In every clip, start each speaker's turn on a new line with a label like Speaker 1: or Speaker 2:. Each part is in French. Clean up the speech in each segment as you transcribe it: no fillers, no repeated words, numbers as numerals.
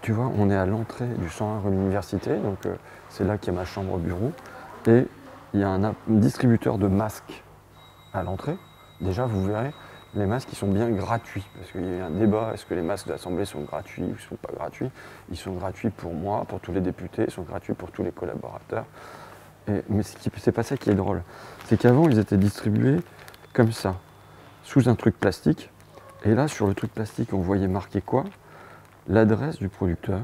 Speaker 1: Tu vois, on est à l'entrée du 101 rue de l'Université, donc c'est là qu'il y a ma chambre au bureau. Et il y a un distributeur de masques à l'entrée. Déjà, vous verrez, les masques ils sont bien gratuits. Parce qu'il y a un débat, est-ce que les masques de l'Assemblée sont gratuits ou ne sont pas gratuits? Ils sont gratuits pour moi, pour tous les députés, ils sont gratuits pour tous les collaborateurs. Mais c'est pas ça qui est drôle. C'est qu'avant, ils étaient distribués comme ça, sous un truc plastique. Et là, sur le truc plastique, on voyait marqué quoi? L'adresse du producteur.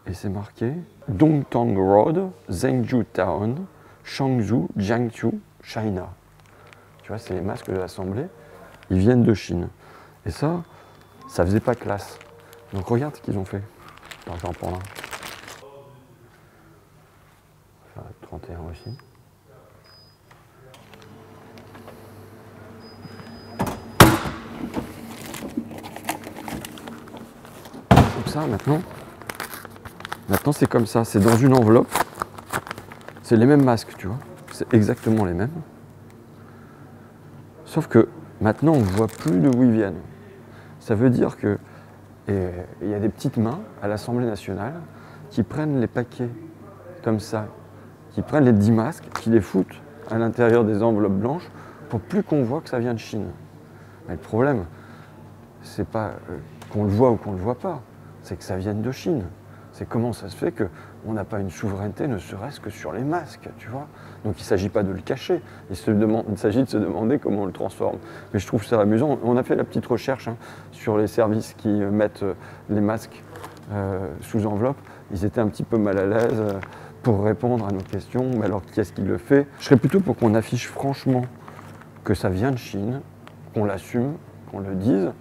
Speaker 1: Et c'est marqué Dongtang Road, Zhengzhou Town, Shangzhou, Jiangsu, China. Tu vois, c'est les masques de l'Assemblée. Ils viennent de Chine. Et ça faisait pas classe. Donc regarde ce qu'ils ont fait. Attends, j'en prends un. Enfin, 31 aussi. Comme ça, maintenant c'est comme ça. C'est dans une enveloppe. C'est les mêmes masques, tu vois. C'est exactement les mêmes. Sauf que maintenant, on ne voit plus d'où ils viennent. Ça veut dire que il y a des petites mains à l'Assemblée nationale qui prennent les paquets comme ça, qui prennent les 10 masques, qui les foutent à l'intérieur des enveloppes blanches pour plus qu'on voit que ça vient de Chine. Mais le problème, c'est pas qu'on le voit ou qu'on ne le voit pas, c'est que ça vienne de Chine. C'est comment ça se fait qu'on n'a pas une souveraineté, ne serait-ce que sur les masques, tu vois. Donc il ne s'agit pas de le cacher, il s'agit de se demander comment on le transforme. Mais je trouve ça amusant. On a fait la petite recherche sur les services qui mettent les masques sous enveloppe. Ils étaient un petit peu mal à l'aise pour répondre à nos questions. Mais alors qui est-ce qui le fait? Je serais plutôt pour qu'on affiche franchement que ça vient de Chine, qu'on l'assume, qu'on le dise,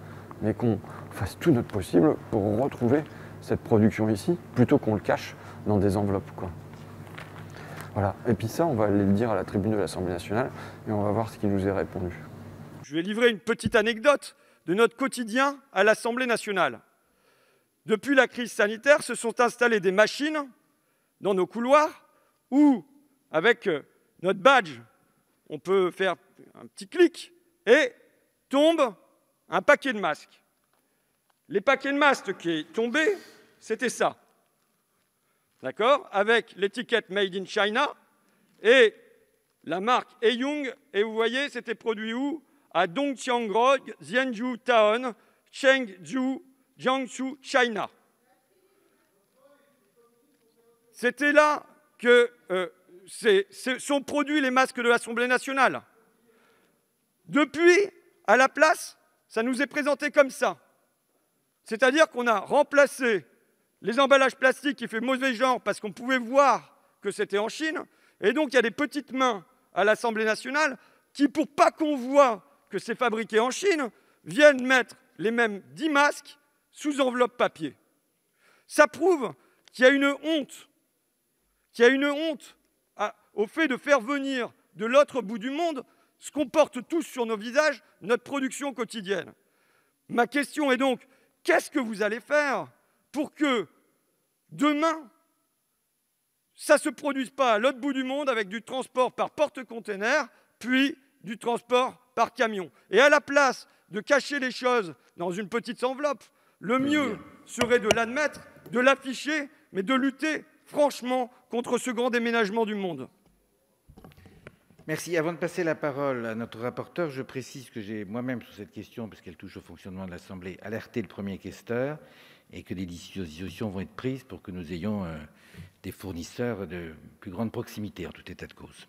Speaker 1: mais qu'on fasse tout notre possible pour retrouver cette production ici, plutôt qu'on le cache dans des enveloppes, quoi. Voilà. Et puis ça, on va aller le dire à la tribune de l'Assemblée nationale et on va voir ce qui nous est répondu.
Speaker 2: Je vais livrer une petite anecdote de notre quotidien à l'Assemblée nationale. Depuis la crise sanitaire, se sont installées des machines dans nos couloirs où, avec notre badge, on peut faire un petit clic et tombe un paquet de masques. Les paquets de masques qui est tombé, c'était ça. D'accord? Avec l'étiquette Made in China et la marque Heiyung. Et vous voyez, c'était produit où? À Dongtiang Road, Zhengzhou Town, Chengzhou, Jiangsu, China. C'était là que sont produits les masques de l'Assemblée nationale. Depuis, à la place, ça nous est présenté comme ça. C'est-à-dire qu'on a remplacé les emballages plastiques qui fait mauvais genre parce qu'on pouvait voir que c'était en Chine. Et donc, il y a des petites mains à l'Assemblée nationale qui, pour pas qu'on voit que c'est fabriqué en Chine, viennent mettre les mêmes 10 masques sous enveloppe papier. Ça prouve qu'il y a une honte, au fait de faire venir de l'autre bout du monde ce qu'on porte tous sur nos visages, notre production quotidienne. Ma question est donc, qu'est-ce que vous allez faire pour que demain, ça ne se produise pas à l'autre bout du monde avec du transport par porte-container, puis du transport par camion? Et à la place de cacher les choses dans une petite enveloppe, le mieux serait de l'admettre, de l'afficher, mais de lutter franchement contre ce grand déménagement du monde.
Speaker 3: Merci. Avant de passer la parole à notre rapporteur, je précise que j'ai moi-même sur cette question, parce qu'elle touche au fonctionnement de l'Assemblée, alerté le premier questeur et que des dispositions vont être prises pour que nous ayons des fournisseurs de plus grande proximité en tout état de cause.